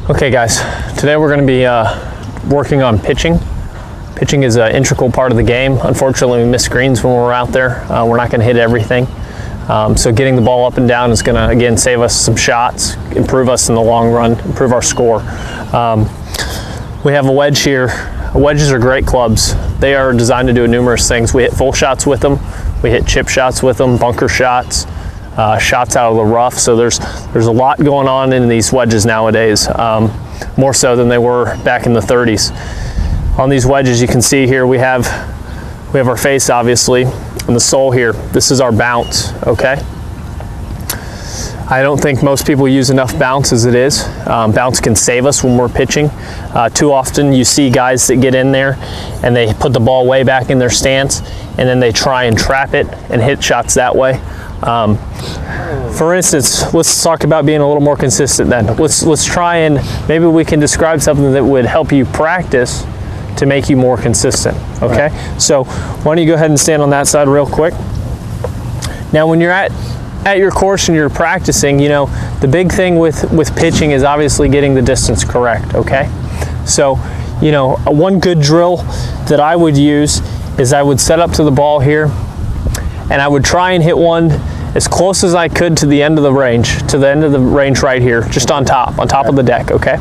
Okay guys, today we're going to be working on pitching. Pitching is an integral part of the game. Unfortunately, we miss greens when we're out there. We're not going to hit everything. So getting the ball up and down is going to, again, save us some shots, improve us in the long run, improve our score. We have a wedge here. Wedges are great clubs. They are designed to do numerous things. We hit full shots with them. We hit chip shots with them, bunker shots. Shots out of the rough. So there's a lot going on in these wedges nowadays, more so than they were back in the 30s. On these wedges, you can see here we have our face, obviously, and the sole here. This is our bounce. Okay. I don't think most people use enough bounce as it is. Bounce can save us when we're pitching. Too often you see guys that get in there and they put the ball way back in their stance and then they try and trap it and hit shots that way. For instance, let's talk about being a little more consistent then. Let's try and maybe we can describe something that would help you practice to make you more consistent, okay? Right. So why don't you go ahead and stand on that side real quick. Now when you're at your course and you're practicing, you know, the big thing with pitching is obviously getting the distance correct, okay? So, you know, one good drill that I would use is I would set up to the ball here and I would try and hit one as close as I could to the end of the range, right here, just on top of the deck, okay?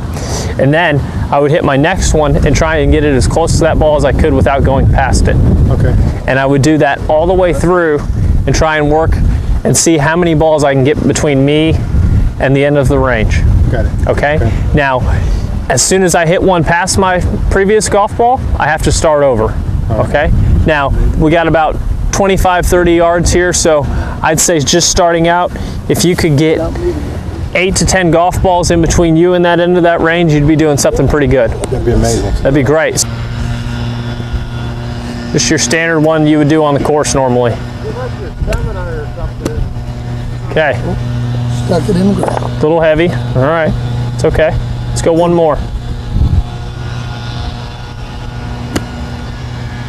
And then I would hit my next one and try and get it as close to that ball as I could without going past it. Okay. And I would do that all the way through and try and work and see how many balls I can get between me and the end of the range. Got it. Okay? Now, as soon as I hit one past my previous golf ball, I have to start over, okay? Now, we got about 25, 30 yards here, so I'd say just starting out, if you could get 8 to 10 golf balls in between you and that end of that range, you'd be doing something pretty good. That'd be amazing. That'd be great. Just your standard one you would do on the course normally. Okay. Stuck it in the ground. A little heavy. All right. It's okay. Let's go one more.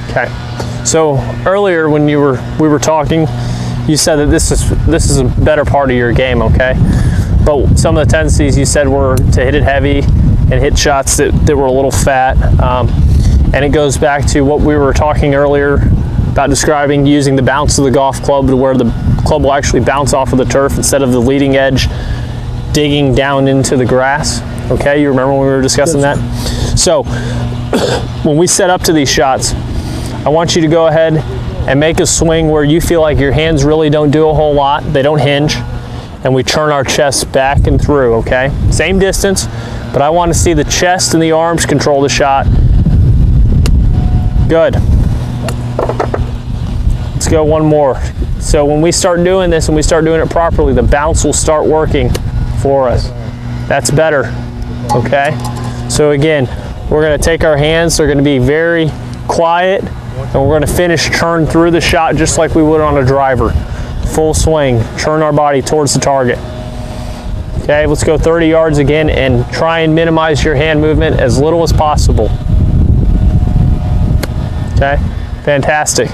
Okay. So earlier when we were talking, you said that this is a better part of your game, okay? But some of the tendencies you said were to hit it heavy and hit shots that were a little fat. And it goes back to what we were talking earlier about describing using the bounce of the golf club to where the club will actually bounce off of the turf instead of the leading edge digging down into the grass. Okay, you remember when we were discussing that? So when we set up to these shots, I want you to go ahead and make a swing where you feel like your hands really don't do a whole lot, they don't hinge, and we turn our chest back and through, okay? Same distance, but I want to see the chest and the arms control the shot. Good. Let's go one more. So when we start doing this and we start doing it properly, the bounce will start working for us. That's better, okay? So again, we're gonna take our hands, they're gonna be very quiet, and we're gonna finish turn through the shot just like we would on a driver. Full swing, turn our body towards the target. Okay, let's go 30 yards again and try and minimize your hand movement as little as possible. Okay, fantastic.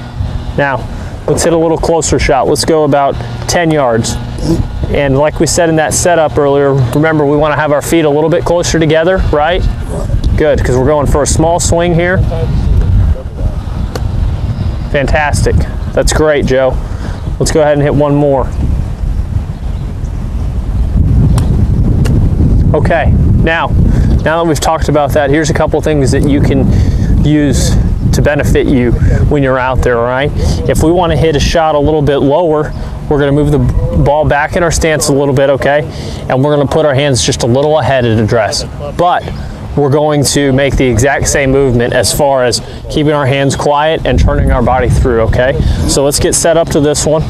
Now, let's hit a little closer shot. Let's go about 10 yards. And like we said in that setup earlier, remember we want to have our feet a little bit closer together, right? Good, because we're going for a small swing here. Fantastic. That's great, Joe. Let's go ahead and hit one more. Okay, now that we've talked about that, here's a couple things that you can use to benefit you when you're out there, all right? If we want to hit a shot a little bit lower, we're going to move the ball back in our stance a little bit, okay? And we're going to put our hands just a little ahead at address. But we're going to make the exact same movement as far as keeping our hands quiet and turning our body through, okay? So let's get set up to this one.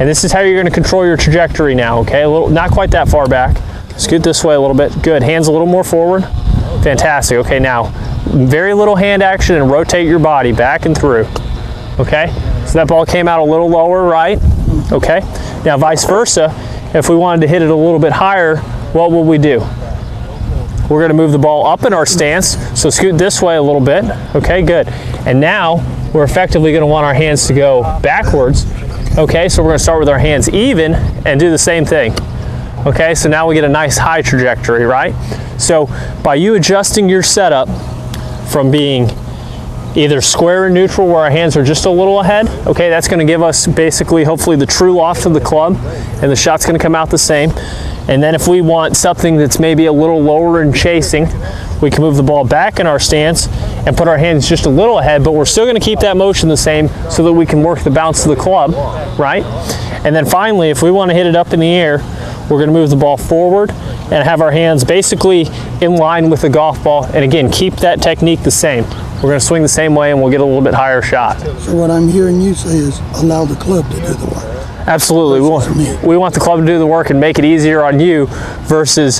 And this is how you're going to control your trajectory now, okay? Not quite that far back. Scoot this way a little bit. Good. Hands a little more forward. Fantastic. Okay, now very little hand action and rotate your body back and through. Okay? So that ball came out a little lower, right? Okay. Now vice versa, if we wanted to hit it a little bit higher, what will we do? We're going to move the ball up in our stance, so scoot this way a little bit. Okay, good. And now we're effectively going to want our hands to go backwards. Okay, so we're going to start with our hands even and do the same thing. Okay, so now we get a nice high trajectory, right? So by you adjusting your setup from being either square and neutral where our hands are just a little ahead, okay, that's going to give us basically hopefully the true loft of the club, and the shot's going to come out the same. And then if we want something that's maybe a little lower in chasing, we can move the ball back in our stance and put our hands just a little ahead, but we're still going to keep that motion the same so that we can work the bounce of the club, right? And then finally, if we want to hit it up in the air, we're going to move the ball forward and have our hands basically in line with the golf ball. And again, keep that technique the same. We're going to swing the same way and we'll get a little bit higher shot. So what I'm hearing you say is allow the club to do the work. Absolutely. We want the club to do the work and make it easier on you versus